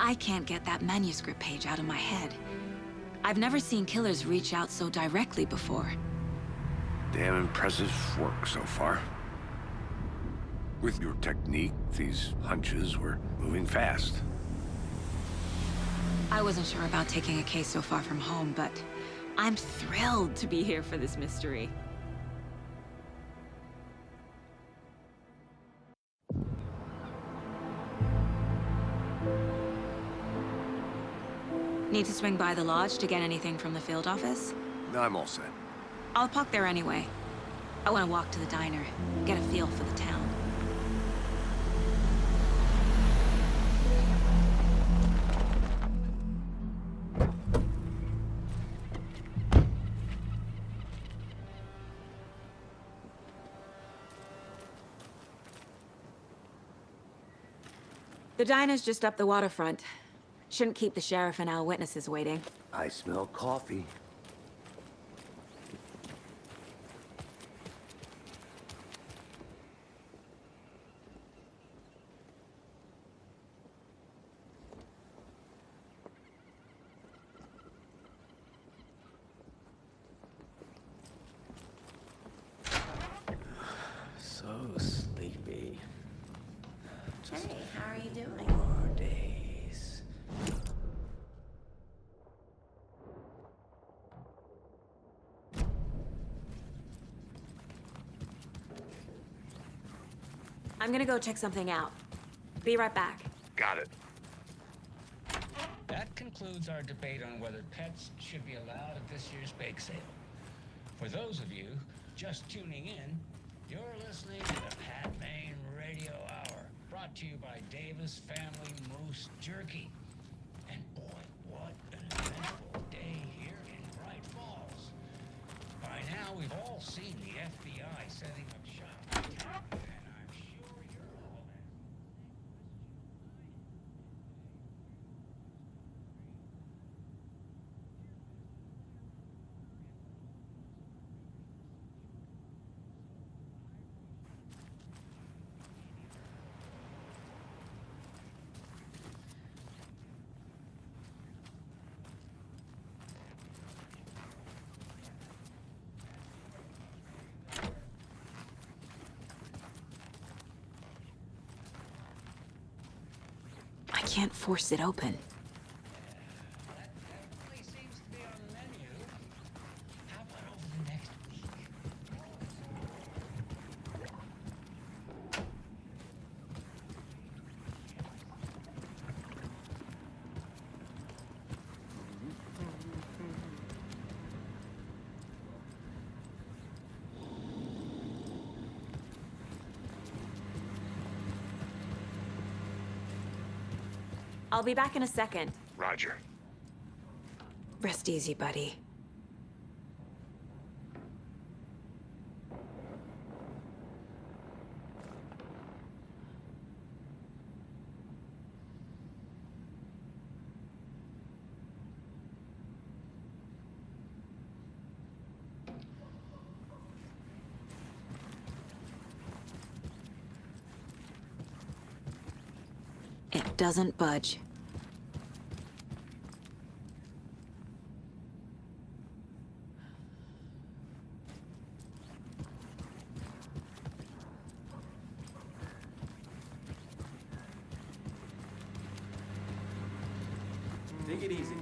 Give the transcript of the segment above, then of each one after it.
I can't get that manuscript page out of my head. I've never seen killers reach out so directly before. Damn impressive work so far. With your technique, these hunches were moving fast. I wasn't sure about taking a case so far from home, but I'm thrilled to be here for this mystery. Need to swing by the lodge to get anything from the field office? I'm all set. I'll park there anyway. I want to walk to the diner, get a feel for the town. The diner's just up the waterfront. Shouldn't keep the sheriff and our witnesses waiting. I smell coffee. So sleepy. Hey, how are you doing? More days. I'm gonna go check something out. Be right back. Got it. That concludes our debate on whether pets should be allowed at this year's bake sale. For those of you just tuning in, you're listening to the Pat Maine Radio Hour, brought to you by Davis Family Moose Jerky. And boy, what an eventful day here in Bright Falls. By now, we've all seen the FBI setting up shop, and I'm sure you're all in. I can't force it open. That definitely seems to be on the menu. How about over the next week? I'll be back in a second. Roger. Rest easy, buddy. It doesn't budge. Take it easy.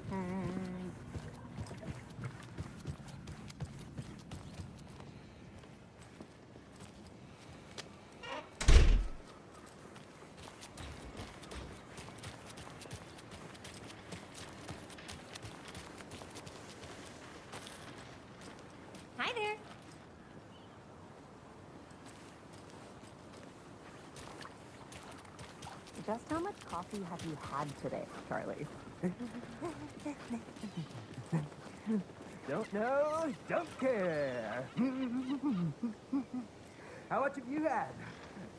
Hi there. Just how much coffee have you had today, Charlie? Don't know, don't care. How much have you had?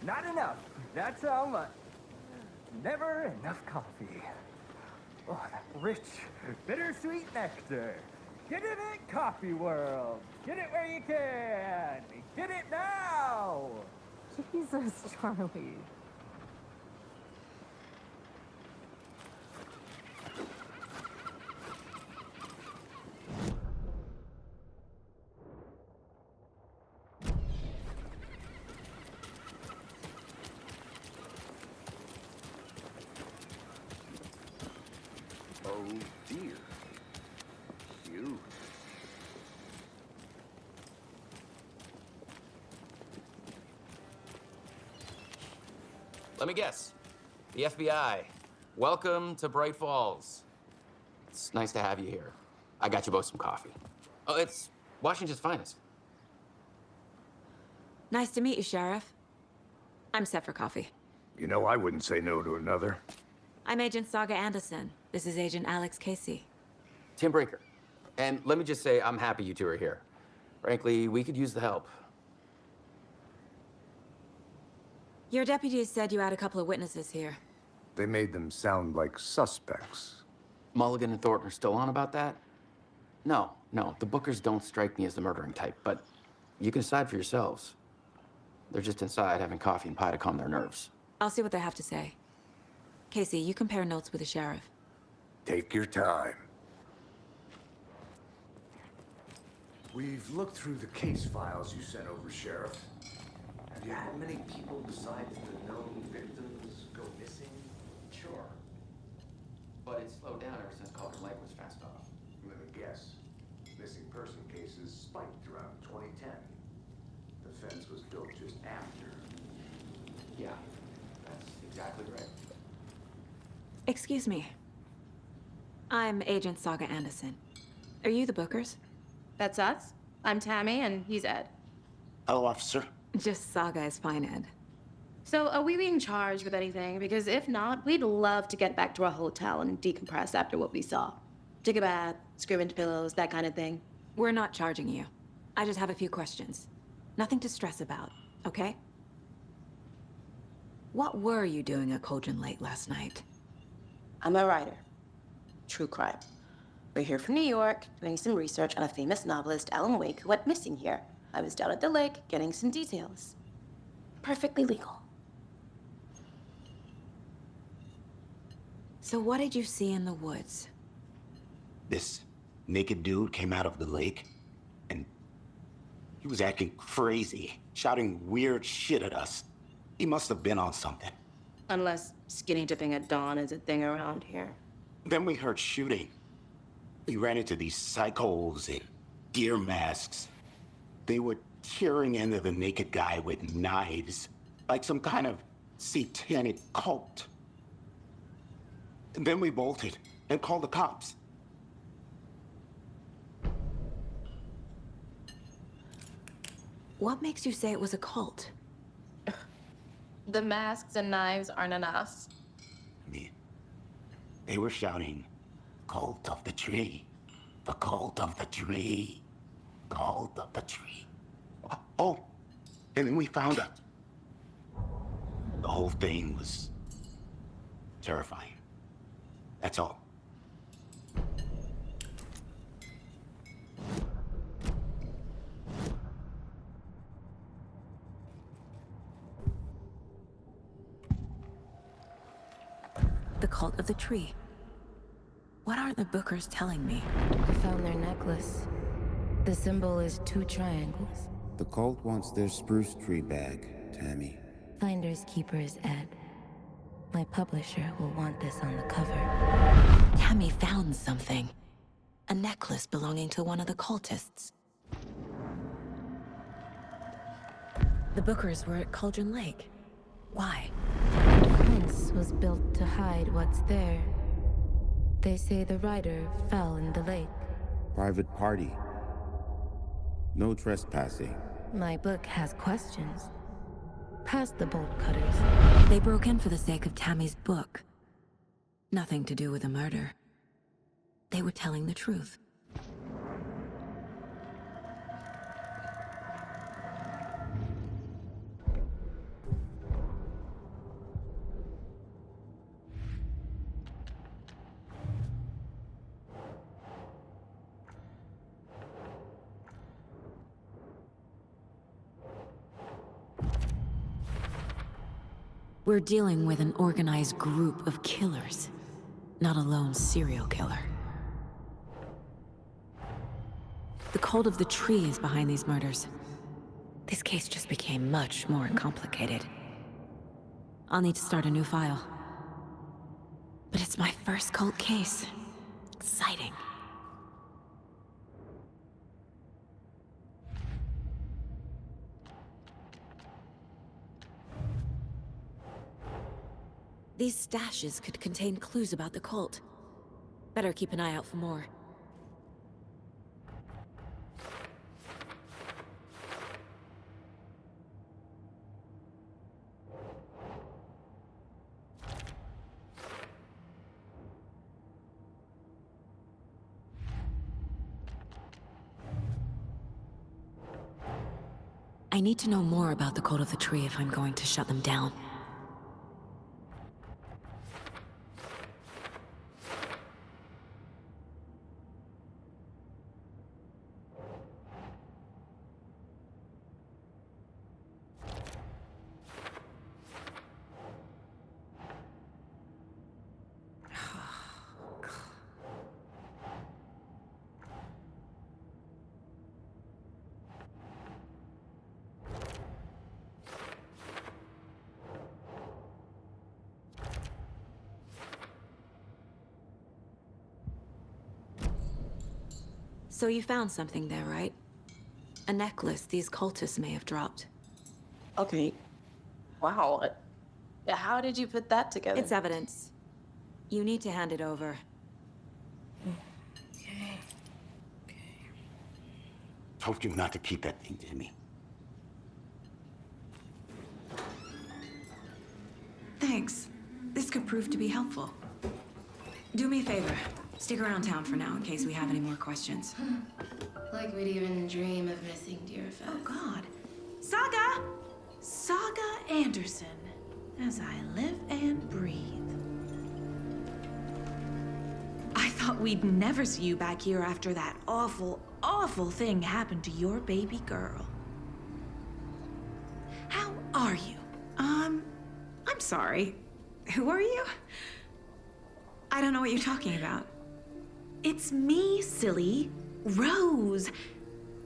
Not enough. That's how much. Never enough coffee. Oh, that rich, bittersweet nectar. Get it at Coffee World. Get it where you can. Get it now. Jesus, Charlie. Ooh. Let me guess. The FBI. Welcome to Bright Falls. It's nice to have you here. I got you both some coffee. Oh, it's Washington's finest. Nice to meet you, Sheriff. I'm set for coffee. You know, I wouldn't say no to another. I'm Agent Saga Anderson. This is Agent Alex Casey. Tim Breaker. And let me just say, I'm happy you two are here. Frankly, we could use the help. Your deputies said you had a couple of witnesses here. They made them sound like suspects. Mulligan and Thornton are still on about that? No, the Bookers don't strike me as the murdering type, but you can decide for yourselves. They're just inside having coffee and pie to calm their nerves. I'll see what they have to say. Casey, you compare notes with the sheriff. Take your time. We've looked through the case files you sent over, Sheriff. Have you had many people besides the known victims go missing? Sure. But it's slowed down ever since Calder Lake was fast off. Let me guess. Missing person cases spiked around 2010. The fence was built just after. Yeah, that's exactly right. Excuse me. I'm Agent Saga Anderson. Are you the Bookers? That's us. I'm Tammy, and he's Ed. Hello, officer. Just Saga is fine, Ed. So, are we being charged with anything? Because if not, we'd love to get back to our hotel and decompress after what we saw. Take a bath, scream into pillows, that kind of thing. We're not charging you. I just have a few questions. Nothing to stress about, okay? What were you doing at Cauldron Lake last night? I'm a writer. True crime. We're here from New York, doing some research on a famous novelist, Alan Wake, who went missing here. I was down at the lake, getting some details. Perfectly legal. So what did you see in the woods? This naked dude came out of the lake, and he was acting crazy, shouting weird shit at us. He must have been on something. Unless skinny dipping at dawn is a thing around here. Then we heard shooting. We ran into these psychos in deer masks. They were tearing into the naked guy with knives, like some kind of satanic cult. And then we bolted and called the cops. What makes you say it was a cult? The masks and knives aren't enough. I mean, they were shouting, "Cult of the tree, the cult of the tree, cult of the tree." Oh, and then we found out. The whole thing was terrifying. That's all. The cult of the tree. What aren't the Bookers telling me? I found their necklace. The symbol is 2 triangles. The cult wants their spruce tree bag, Tammy. Finders keepers, Ed. My publisher will want this on the cover. Tammy found something. A necklace belonging to one of the cultists. The Bookers were at Cauldron Lake. Why? The fence was built to hide what's there. They say the rider fell in the lake. Private party. No trespassing. My book has questions. Past the bolt cutters. They broke in for the sake of Tammy's book. Nothing to do with the murder. They were telling the truth. We're dealing with an organized group of killers, not a lone serial killer. The cult of the tree is behind these murders. This case just became much more complicated. I'll need to start a new file. But it's my first cult case. Exciting. These stashes could contain clues about the cult. Better keep an eye out for more. I need to know more about the cult of the tree if I'm going to shut them down. So you found something there, right? A necklace these cultists may have dropped. Okay. Wow. How did you put that together? It's evidence. You need to hand it over. Okay. Told you not to keep that thing to me. Thanks. This could prove to be helpful. Do me a favor. Stick around town for now in case we have any more questions. Like we'd even dream of missing dear Fez. Oh, God. Saga! Saga Anderson. As I live and breathe. I thought we'd never see you back here after that awful, awful thing happened to your baby girl. How are you? I'm sorry. Who are you? I don't know what you're talking about. It's me, silly. Rose.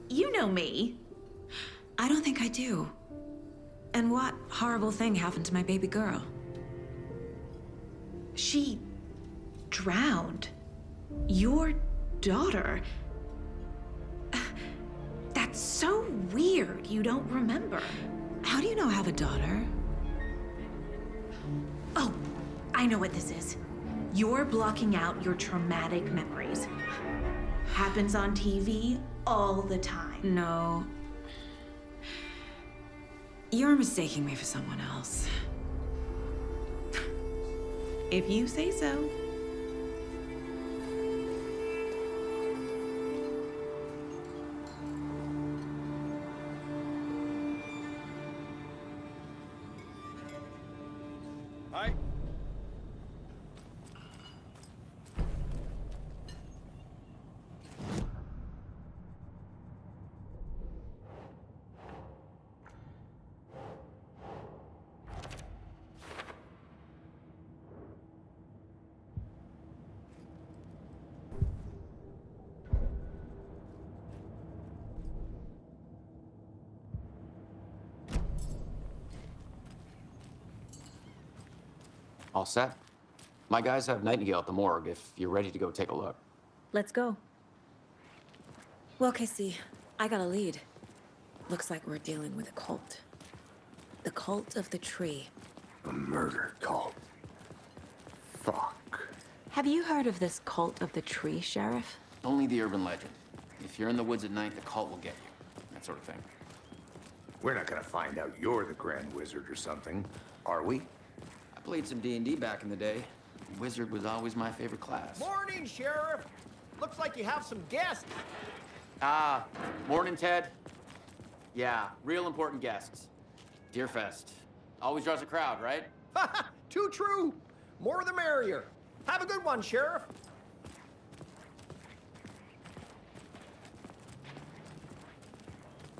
You know me. I don't think I do. And what horrible thing happened to my baby girl? She drowned. Your daughter. That's so weird you don't remember. How do you know I have a daughter? Oh, I know what this is. You're blocking out your traumatic memories. Happens on TV all the time. No. You're mistaking me for someone else. If you say so. Hi. All set? My guys have Nightingale at the morgue if you're ready to go take a look. Let's go. Well, Casey, I got a lead. Looks like we're dealing with a cult. The cult of the tree. A murder cult. Fuck. Have you heard of this cult of the tree, Sheriff? Only the urban legend. If you're in the woods at night, the cult will get you. That sort of thing. We're not gonna find out you're the Grand Wizard or something, are we? I played some D&D back in the day. Wizard was always my favorite class. Morning, Sheriff. Looks like you have some guests. Morning, Ted. Yeah, real important guests. Deerfest. Always draws a crowd, right? Too true. More the merrier. Have a good one, Sheriff.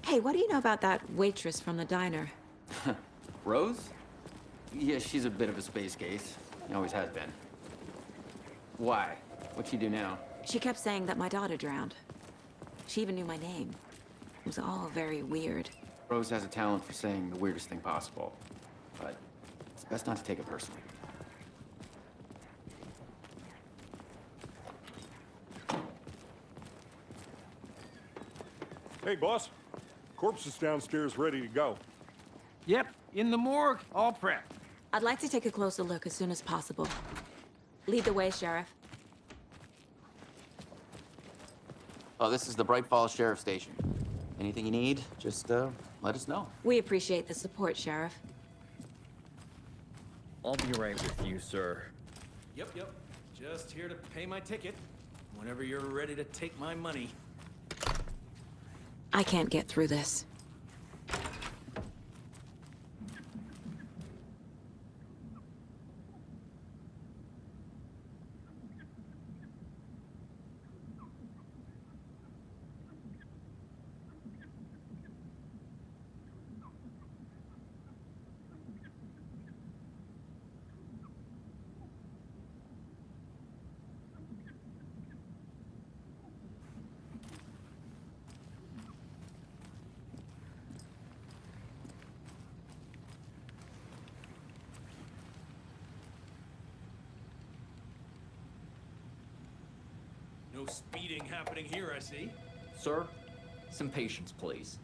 Hey, what do you know about that waitress from the diner? Rose? Yeah, she's a bit of a space case. Always has been. Why? What'd she do now? She kept saying that my daughter drowned. She even knew my name. It was all very weird. Rose has a talent for saying the weirdest thing possible. But it's best not to take it personally. Hey, boss. Corpse is downstairs ready to go. Yep, in the morgue, all prepped. I'd like to take a closer look as soon as possible. Lead the way, Sheriff. Oh, this is the Bright Falls Sheriff Station. Anything you need, just let us know. We appreciate the support, Sheriff. I'll be right with you, sir. Yep. Just here to pay my ticket. Whenever you're ready to take my money. I can't get through this. No speeding happening here, I see. Sir, some patience, please.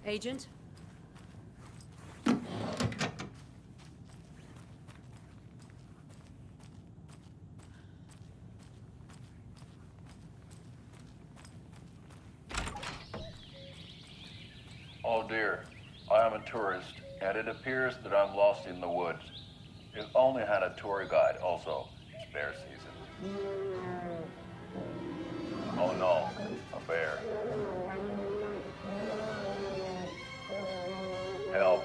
Agent? Oh dear, I am a tourist, and it appears that I'm lost in the woods. If only had a tour guide also. It's bear season. Oh no, a bear. Help.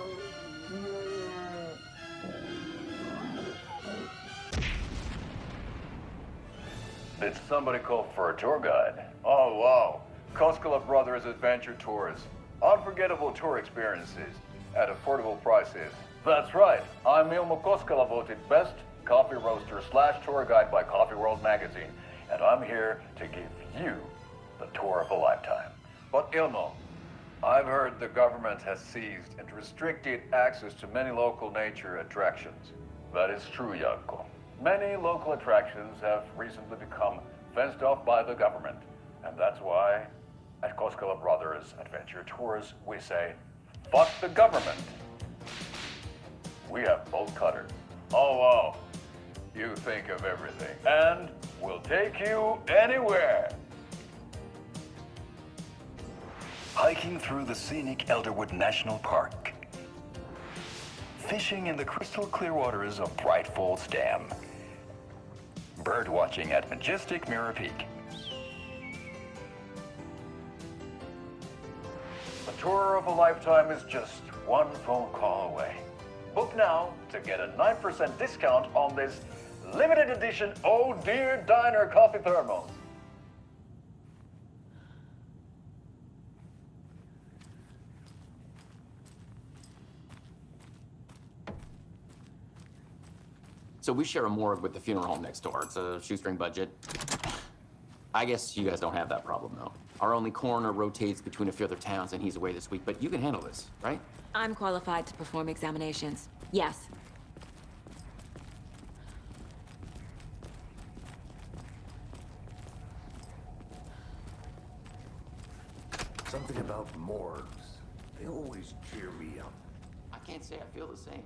Did somebody call for a tour guide? Oh wow, Koskela Brothers Adventure Tours. Unforgettable tour experiences at affordable prices. That's right, I'm Ilmo Koskela, voted best coffee roaster / tour guide by Coffee World magazine, and I'm here to give you the tour of a lifetime. But Ilmo, I've heard the government has seized and restricted access to many local nature attractions. That is true, Janko. Many local attractions have recently become fenced off by the government, and that's why at Koskela Brothers Adventure Tours, we say, fuck the government. We have both cutters. Oh, wow. You think of everything. And we'll take you anywhere. Hiking through the scenic Elderwood National Park. Fishing in the crystal clear waters of Bright Falls Dam. Bird watching at majestic Mirror Peak. A tour of a lifetime is just one phone call away. Book now to get a 9% discount on this limited edition Oh Dear Diner coffee thermos. So we share a morgue with the funeral home next door. It's a shoestring budget. I guess you guys don't have that problem, though. Our only coroner rotates between a few other towns, and he's away this week, but you can handle this, right? I'm qualified to perform examinations. Yes. Something about morgues. They always cheer me up. I can't say I feel the same.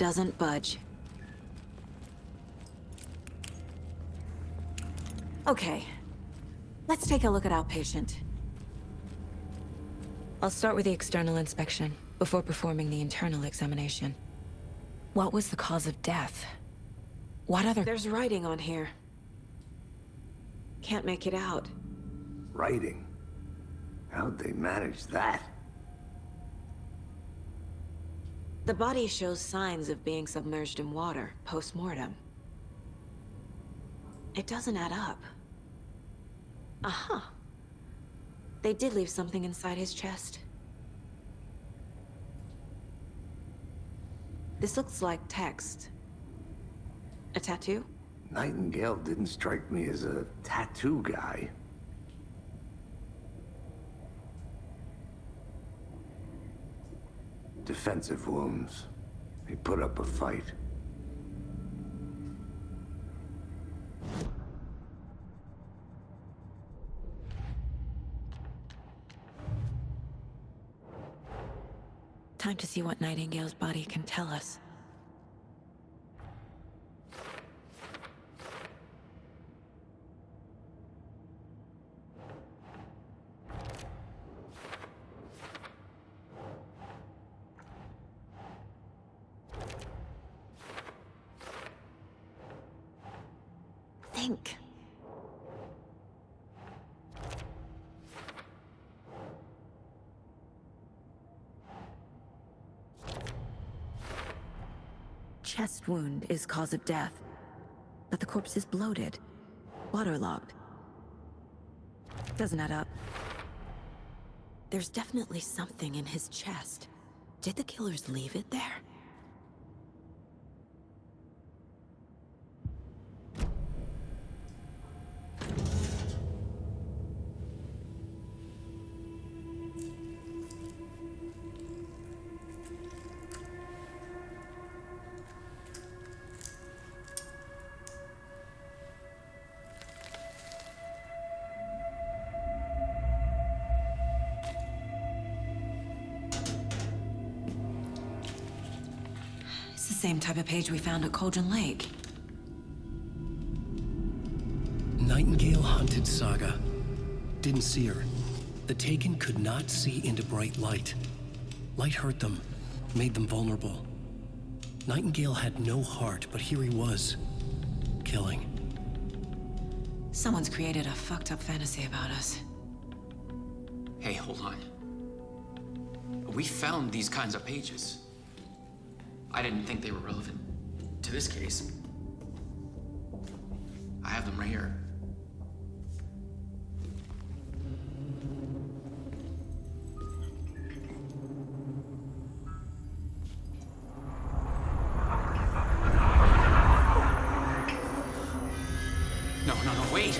doesn't budge. Okay, let's take a look at outpatient. I'll start with the external inspection before performing the internal examination. What was the cause of death? What other— There's writing on here. Can't make it out. Writing? How'd they manage that? The body shows signs of being submerged in water post-mortem. It doesn't add up. Aha. They did leave something inside his chest. This looks like text. A tattoo? Nightingale didn't strike me as a tattoo guy. Defensive wounds. He put up a fight. Time to see what Nightingale's body can tell us. Think. Chest wound is cause of death, but the corpse is bloated, waterlogged. Doesn't add up. There's definitely something in his chest. Did the killers leave it there? Same type of page we found at Cauldron Lake. Nightingale hunted Saga. Didn't see her. The Taken could not see into bright light. Light hurt them, made them vulnerable. Nightingale had no heart, but here he was, killing. Someone's created a fucked up fantasy about us. Hey, hold on. We found these kinds of pages. I didn't think they were relevant to this case. I have them right here. No, wait!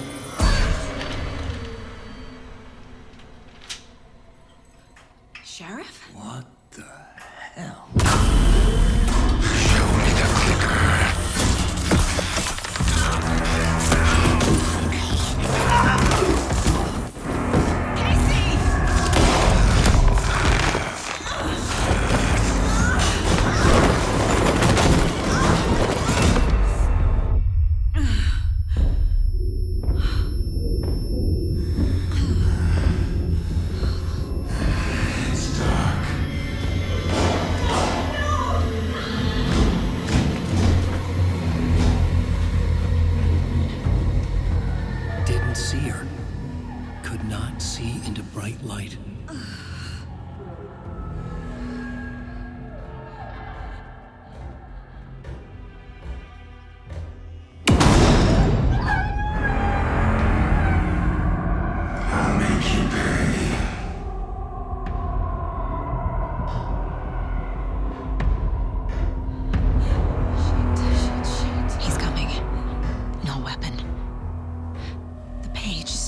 Sheriff? What the hell?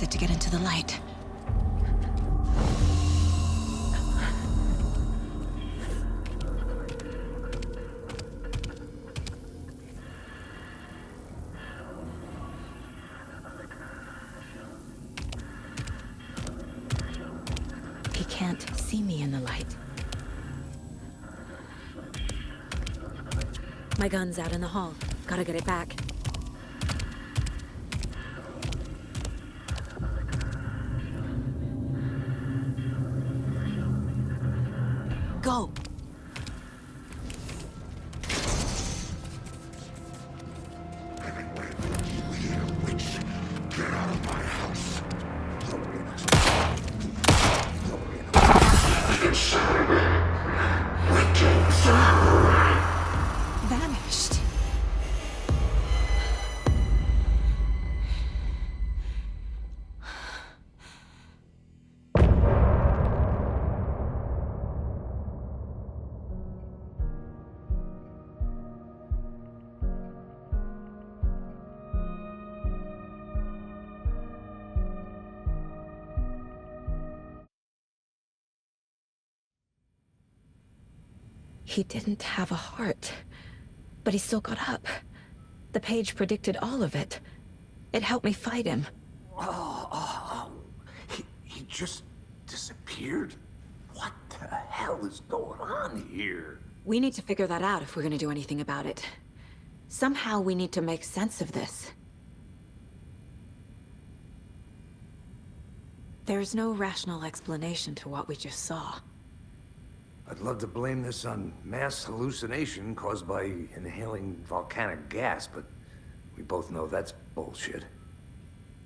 To get into the light. He can't see me in the light. My gun's out in the hall. Gotta get it back. Go! Vanished. He didn't have a heart, but he still got up. The page predicted all of it. It helped me fight him. He just disappeared? What the hell is going on here? We need to figure that out if we're gonna do anything about it. Somehow we need to make sense of this. There's no rational explanation to what we just saw. I'd love to blame this on mass hallucination caused by inhaling volcanic gas, but we both know that's bullshit.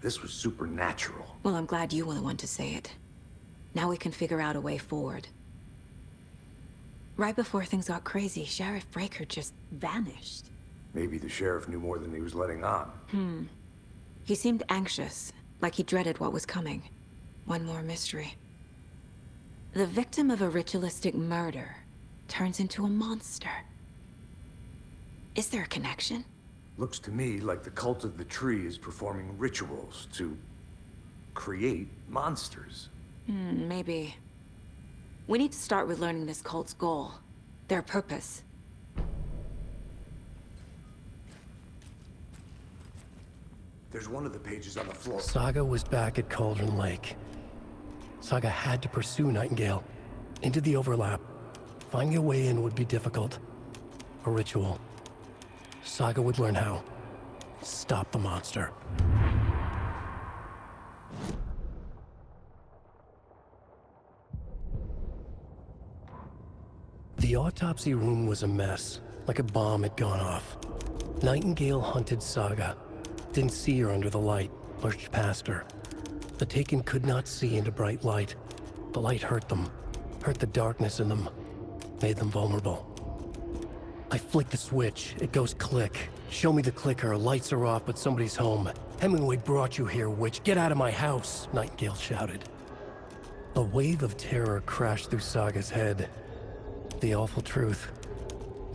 This was supernatural. Well, I'm glad you were the one to say it. Now we can figure out a way forward. Right before things got crazy, Sheriff Breaker just vanished. Maybe the sheriff knew more than he was letting on. He seemed anxious, like he dreaded what was coming. One more mystery. The victim of a ritualistic murder turns into a monster. Is there a connection? Looks to me like the cult of the tree is performing rituals to create monsters. Maybe. We need to start with learning this cult's goal. Their purpose. There's one of the pages on the floor. Saga was back at Cauldron Lake. Saga had to pursue Nightingale into the overlap. Finding a way in would be difficult. A ritual. Saga would learn how. Stop the monster. The autopsy room was a mess, like a bomb had gone off. Nightingale hunted Saga. Didn't see her under the light, pushed past her. The Taken could not see into bright light. The light hurt them, hurt the darkness in them, made them vulnerable. I flick the switch, it goes click. Show me the clicker, lights are off, but somebody's home. Hemingway brought you here, witch. Get out of my house, Nightingale shouted. A wave of terror crashed through Saga's head. The awful truth.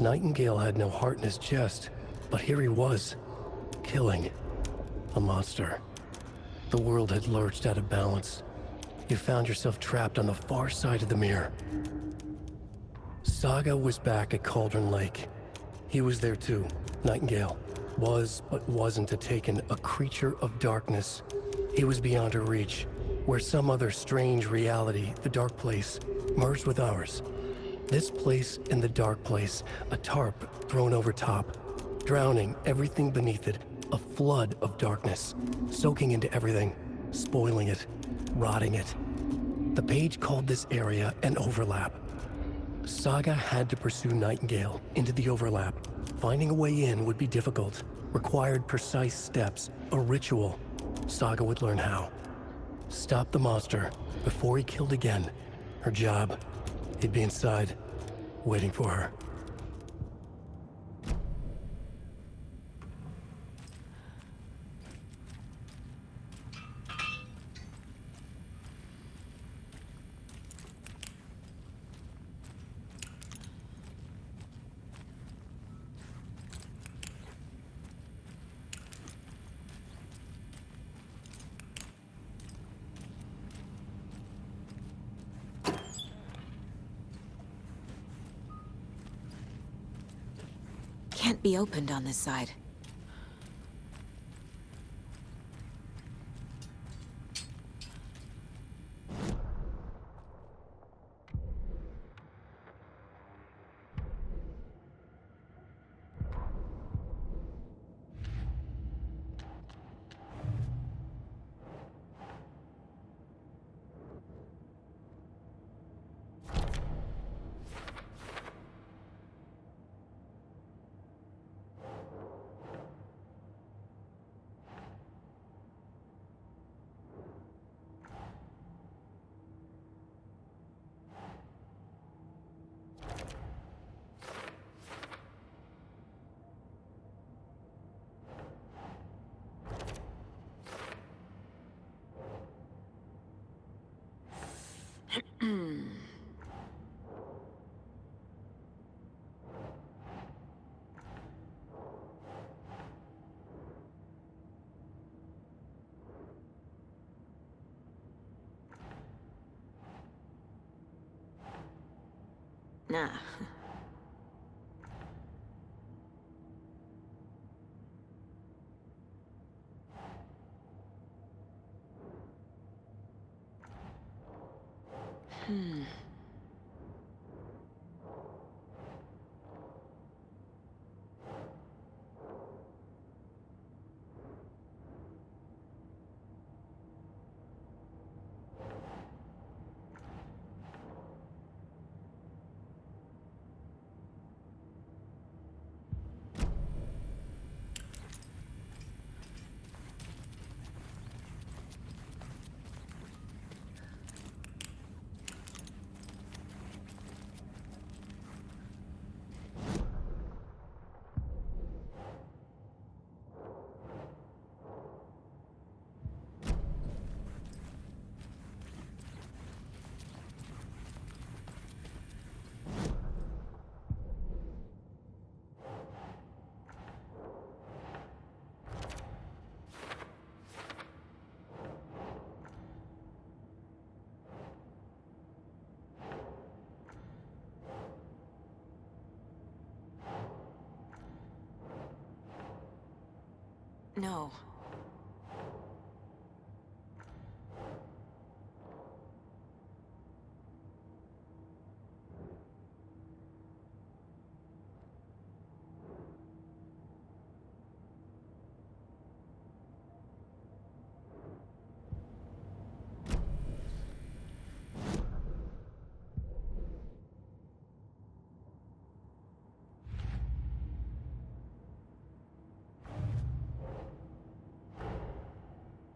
Nightingale had no heart in his chest, but here he was, killing a monster. The world had lurched out of balance. You found yourself trapped on the far side of the mirror. Saga was back at Cauldron Lake. He was there too, Nightingale. Was, but wasn't a Taken, a creature of darkness. He was beyond her reach, where some other strange reality, the dark place, merged with ours. This place and the dark place, a tarp thrown over top, drowning everything beneath it, a flood of darkness, soaking into everything, spoiling it, rotting it. The page called this area an overlap. Saga had to pursue Nightingale into the overlap. Finding a way in would be difficult, required precise steps, a ritual. Saga would learn how. Stop the monster before he killed again. Her job. He'd be inside, waiting for her. Can't be opened on this side. Nah. No.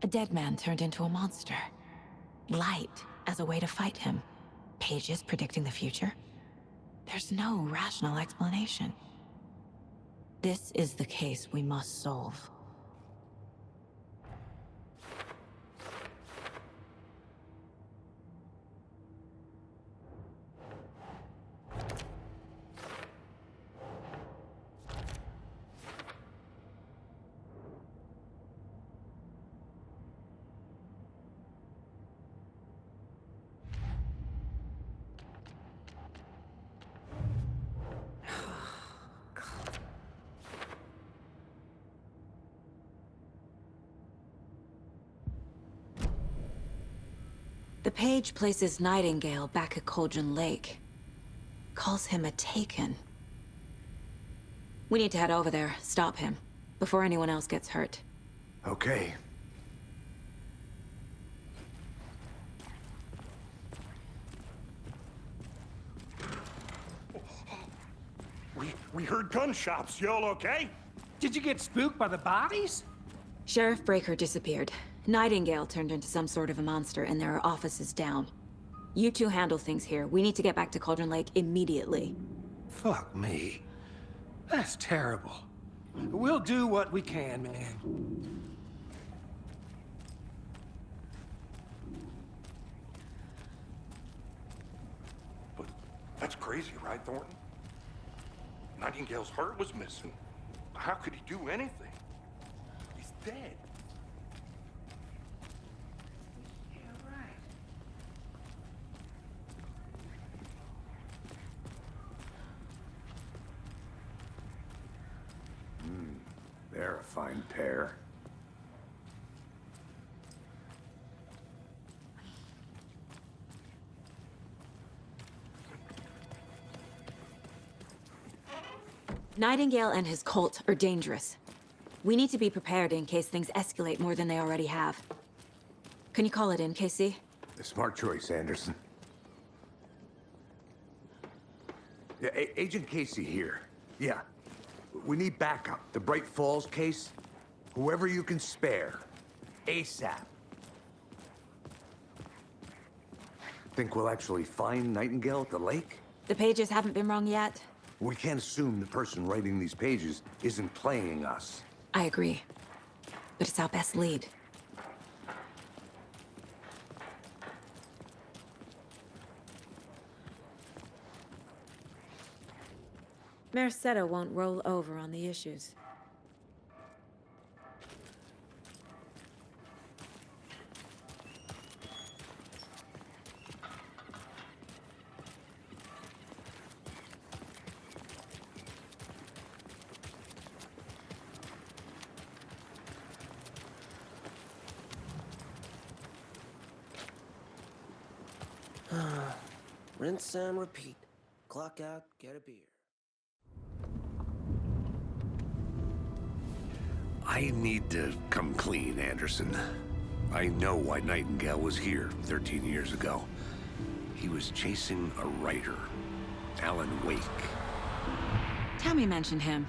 A dead man turned into a monster. Light as a way to fight him. Pages predicting the future. There's no rational explanation. This is the case we must solve. The page places Nightingale back at Cauldron Lake. Calls him a Taken. We need to head over there, stop him, before anyone else gets hurt. Okay. We heard gunshots. Y'all okay? Did you get spooked by the bodies? Sheriff Breaker disappeared. Nightingale turned into some sort of a monster, and there are offices down. You two handle things here. We need to get back to Cauldron Lake immediately. Fuck me. That's terrible. We'll do what we can, man. But that's crazy, right, Thornton? Nightingale's heart was missing. How could he do anything? He's dead. They're a fine pair. Nightingale and his cult are dangerous. We need to be prepared in case things escalate more than they already have. Can you call it in, KC? A smart choice, Anderson. Yeah, Agent Casey here. Yeah. We need backup. The Bright Falls case. Whoever you can spare. ASAP. Think we'll actually find Nightingale at the lake? The pages haven't been wrong yet. We can't assume the person writing these pages isn't playing us. I agree. But it's our best lead. Merced won't roll over on the issues. Rinse and repeat. Clock out, get a beer. I need to come clean, Anderson. I know why Nightingale was here 13 years ago. He was chasing a writer, Alan Wake. Tammy mentioned him.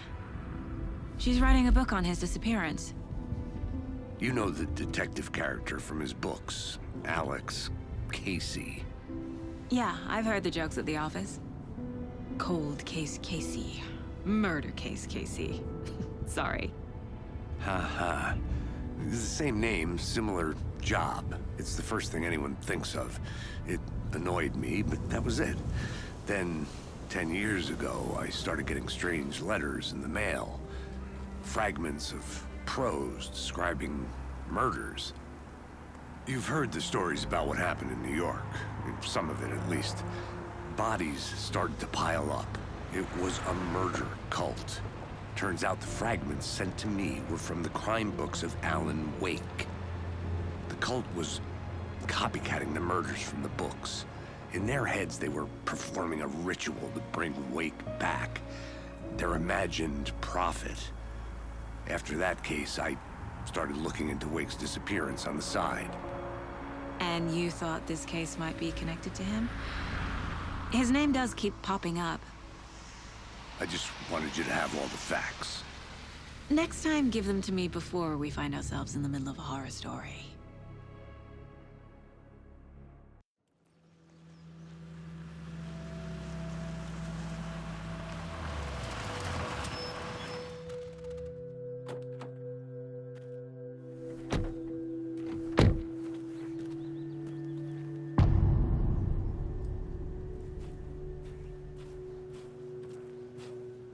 She's writing a book on his disappearance. You know the detective character from his books, Alex Casey. Yeah, I've heard the jokes at the office. Cold case Casey. Murder case Casey. Sorry. Ha. It's the same name, similar job. It's the first thing anyone thinks of. It annoyed me, but that was it. Then, 10 years ago, I started getting strange letters in the mail. Fragments of prose describing murders. You've heard the stories about what happened in New York. Some of it, at least. Bodies started to pile up. It was a murder cult. Turns out the fragments sent to me were from the crime books of Alan Wake. The cult was copycatting the murders from the books. In their heads, they were performing a ritual to bring Wake back. Their imagined prophet. After that case, I started looking into Wake's disappearance on the side. And you thought this case might be connected to him? His name does keep popping up. I just wanted you to have all the facts. Next time, give them to me before we find ourselves in the middle of a horror story.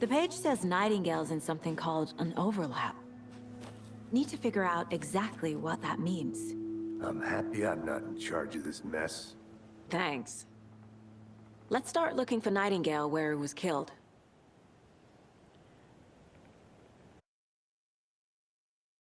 The page says Nightingale's in something called an overlap. Need to figure out exactly what that means. I'm happy I'm not in charge of this mess. Thanks. Let's start looking for Nightingale where he was killed.